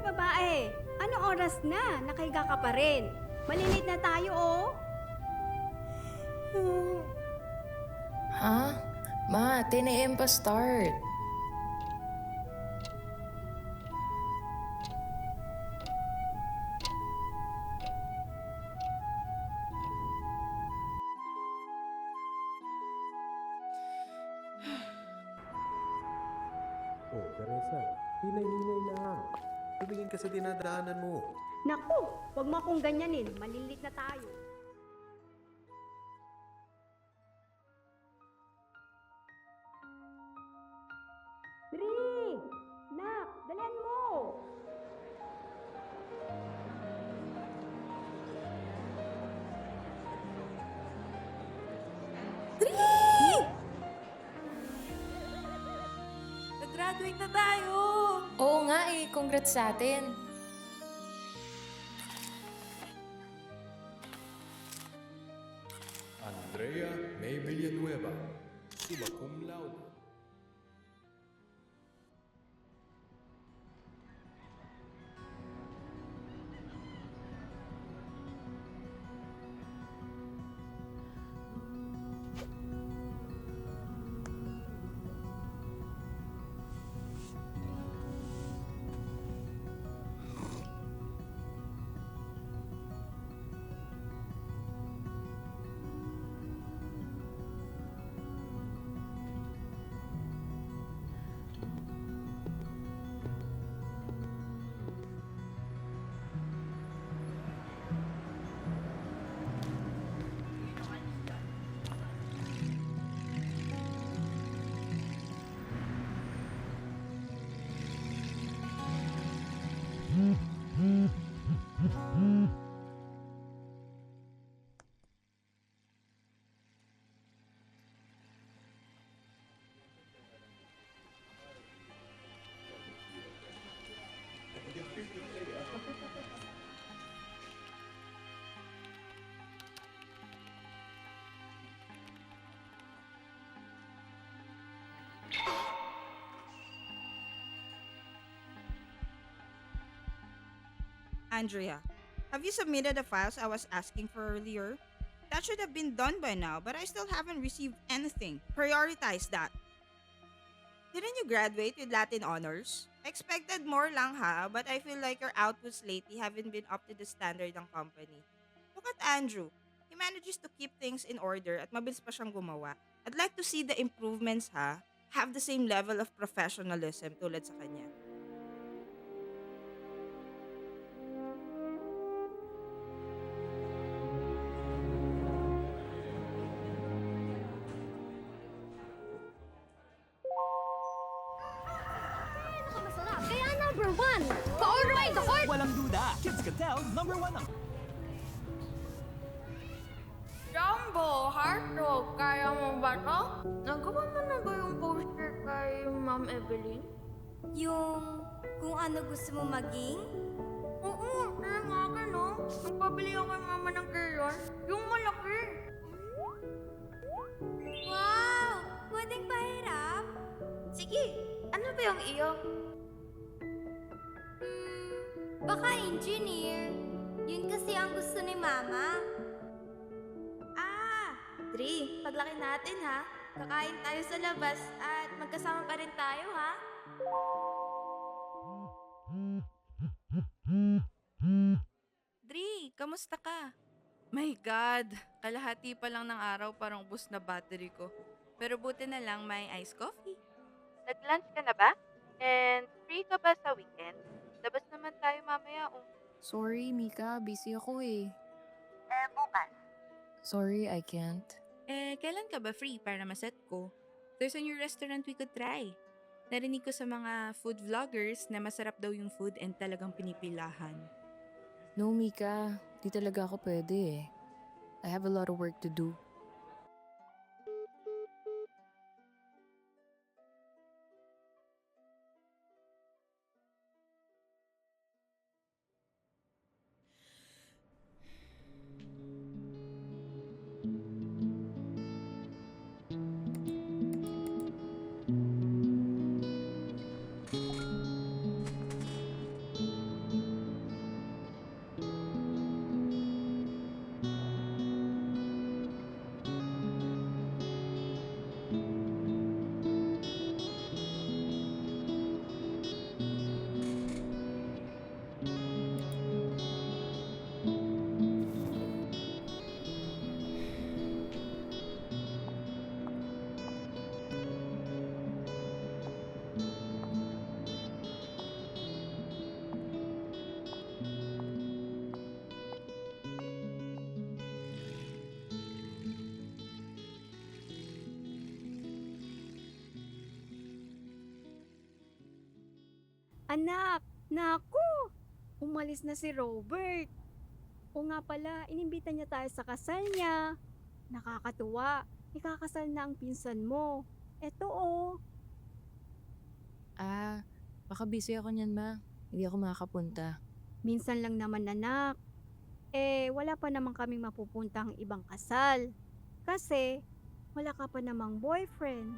babae, anong oras na? Nakahiga ka pa rin. Malilit na tayo, oh. Ha? Ma, 10 a.m. pa start. Oh, Teresa, hinay-hinay lang. Tumingin ka sa dinadaanan mo. Naku, wag mo akong ganyanin. Malilit na tayo. Dri! Nak, dalian mo! Nag-graduate na tayo! Oo nga eh, congrats sa atin. Andrea May Villanueva, summa cum laude. Andrea, have you submitted the files I was asking for earlier? That should have been done by now, but I still haven't received anything. Prioritize that. Didn't you graduate with Latin honors? I expected more lang ha, but I feel like your outputs lately haven't been up to the standard ng company. Look at Andrew. He manages to keep things in order at mabilis pa siyang gumawa. I'd like to see the improvements ha. Have the same level of professionalism tulad sa kanya. Masarap. Kaya number one. All right, the heart. Walang duda, Kids Can Tell, number 1 ang... Jumbo, heartthrob, kaya mo ba to? Nagawa mo na ba yung poster kay Ma'am Evelyn? Yung kung ano gusto mo maging? Oo, kaya nga akin, no? Magpabili ako kay Mama ng crayon, yung malaki. Wow! Pwedeng pahirap? Sige, ano ba yung iyo? Baka engineer. Yun kasi ang gusto ni Mama. Dri, paglaki natin ha. Kakain tayo sa labas at magkasama pa rin tayo ha. Dri, kamusta ka? My God, kalahati pa lang ng araw parang ubos na battery ko. Pero buti na lang may iced coffee. Nag-lunch ka na ba? And free ka ba sa weekend? Labas naman tayo mamaya Sorry, Mika. Busy ako eh. bukas. Sorry, I can't. Kailan ka ba free para maset ko? There's a new restaurant we could try. Narinig ko sa mga food vloggers na masarap daw yung food and talagang pinipilahan. No, Mika. Di talaga ako pwede eh. I have a lot of work to do. Anak, naku! Umalis na si Robert. O nga pala, inimbita niya tayo sa kasal niya. Nakakatuwa. Ikakasal na ang pinsan mo. Eto oh. Baka busy ako niyan, ma. Hindi ako makakapunta. Minsan lang naman anak. Wala pa naman kaming mapupuntang ibang kasal. Kasi, wala ka pa namang boyfriend.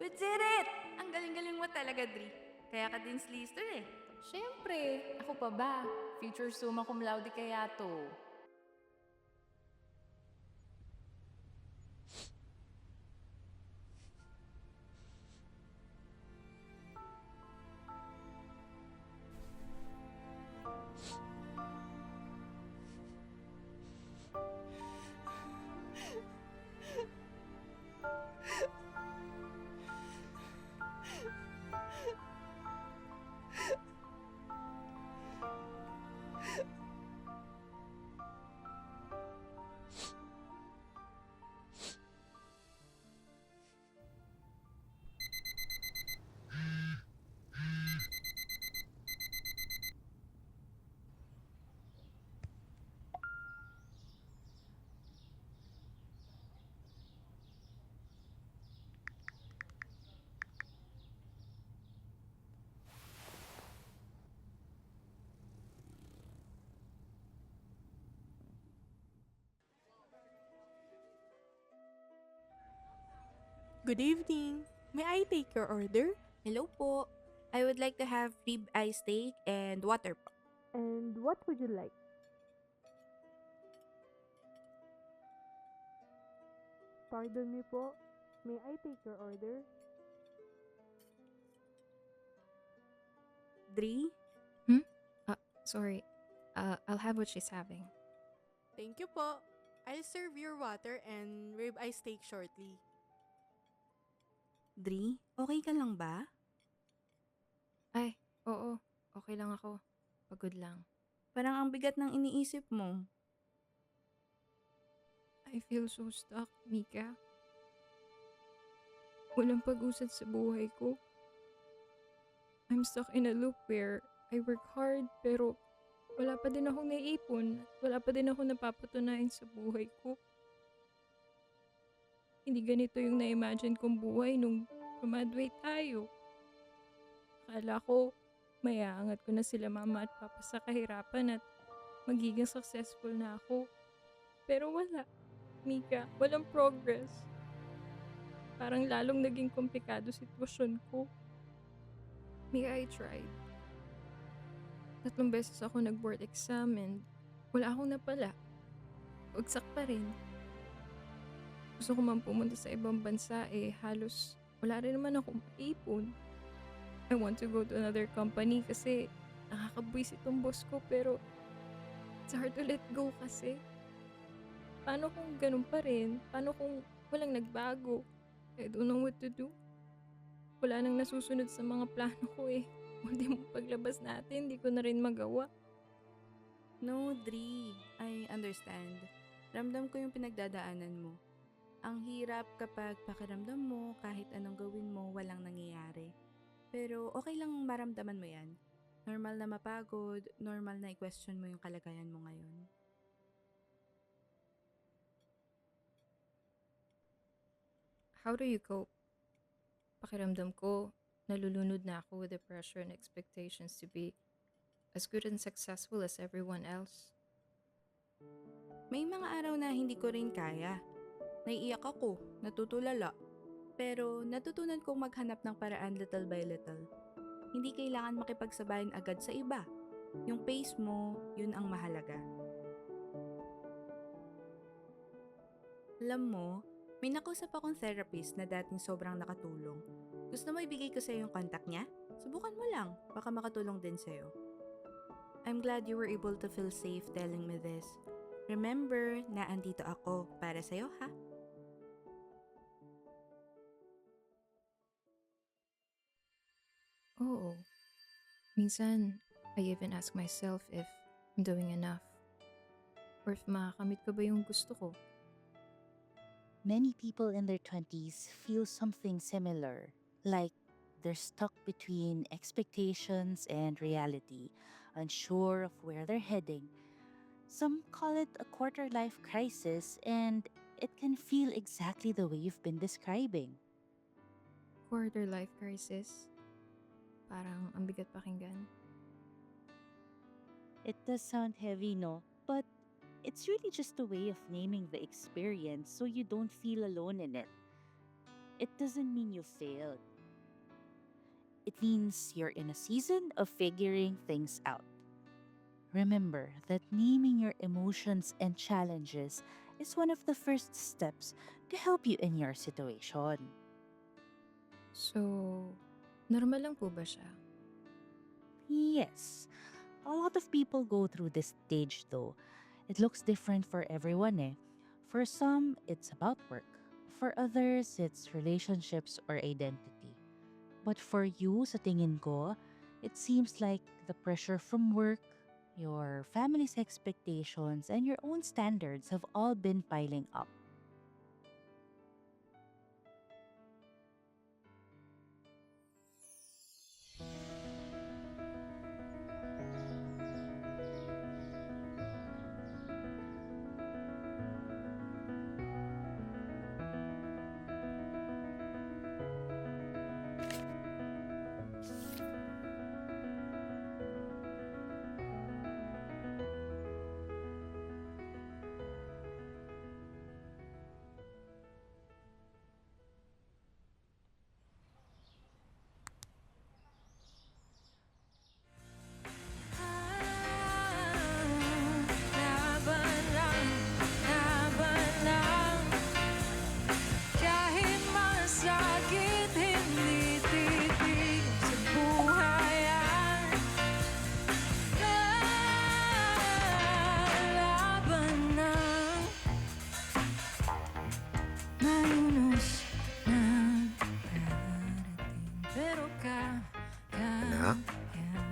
We did it! Ang galing-galing mo talaga, Dri. Kaya ka din slister eh. Siyempre, ako pa ba? Future summa cum laude kaya to. Good evening. May I take your order? Hello po. I would like to have rib eye steak and water po. And what would you like? Pardon me po. May I take your order? Dri? Sorry. I'll have what she's having. Thank you po. I'll serve your water and ribeye steak shortly. Dri, okay ka lang ba? Ay, oo. Okay lang ako. Pagod lang. Parang ang bigat ng iniisip mo. I feel so stuck, Mika. Walang pag-usad sa buhay ko. I'm stuck in a loop where I work hard pero wala pa din akong naiipon at wala pa din ako napapatunayan sa buhay ko. Hindi ganito yung na-imagine kong buhay nung graduate tayo. Akala ko mayaangat ko na sila mama at papa sa kahirapan at magiging successful na ako. Pero wala. Mika, walang progress. Parang lalong naging komplikado sitwasyon ko. Mika, I tried. 3 beses ako nag-board exam and wala akong napala. Bagsak pa rin. Gusto ko man pumunta sa ibang bansa halos wala rin naman akong maipon. I want to go to another company kasi nakakabwisit itong boss ko pero it's hard to let go kasi. Paano kung ganun pa rin? Paano kung walang nagbago? I don't know what to do. Wala nang nasusunod sa mga plano ko Ultimo paglabas natin, di ko na rin magawa. No, Dri. I understand. Ramdam ko yung pinagdadaanan mo. Ang hirap kapag pakiramdam mo kahit anong gawin mo walang nangyayari. Pero okay lang maramdaman mo yan. Normal na mapagod, normal na i-question mo yung kalagayan mo ngayon. How do you cope? Pakiramdam ko, nalulunod na ako with the pressure and expectations to be as good and successful as everyone else. May mga araw na hindi ko rin kaya. Naiiyak ako, natutulala. Pero natutunan kong maghanap ng paraan little by little. Hindi kailangan makipagsabayan agad sa iba. Yung pace mo, yun ang mahalaga. Alam mo, may nakausap akong therapist na dating sobrang nakatulong. Gusto mo ibigay ko sa'yo yung contact niya? Subukan mo lang, baka makatulong din sa'yo. I'm glad you were able to feel safe telling me this. Remember na andito ako para sa'yo, ha? Oo. Minsan, I even ask myself if I'm doing enough. Or if makakamit ko ba yung gusto ko. Many people in their 20s feel something similar, like they're stuck between expectations and reality, unsure of where they're heading. Some call it a quarter life crisis, and it can feel exactly the way you've been describing. Quarter life crisis. Parang ang bigat pakinggan. It does sound heavy, no? But it's really just a way of naming the experience so you don't feel alone in it. It doesn't mean you failed. It means you're in a season of figuring things out. Remember that naming your emotions and challenges is one of the first steps to help you in your situation. So, normal lang po ba siya? Yes. A lot of people go through this stage though. It looks different for everyone eh. For some, it's about work. For others, it's relationships or identity. But for you, sa tingin ko, it seems like the pressure from work, your family's expectations, and your own standards have all been piling up.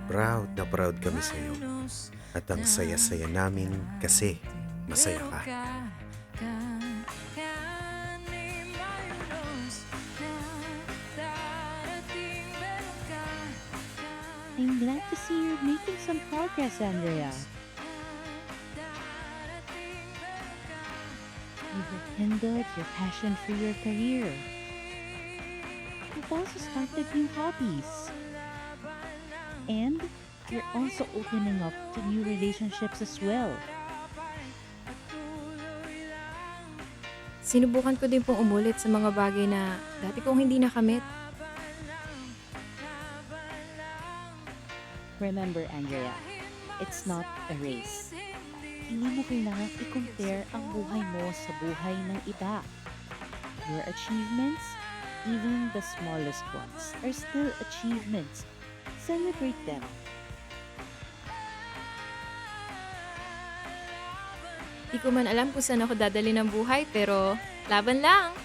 Proud na proud kami sa'yo. At ang saya-saya namin kasi masaya ka. I'm glad to see you're making some progress, Andrea. You've rekindled your passion for your career. You've also started new hobbies. And you're also opening up to new relationships as well. Sinubukan ko din pong umulit sa mga bagay na dati kong hindi nakamit. Remember, Andrea, it's not a race. Hindi mo kailangan i-compare ang buhay mo sa buhay ng iba. Your achievements, even the smallest ones, are still achievements. Celebrate them. Di ko man alam kung saan ako dadali ng buhay, pero laban lang!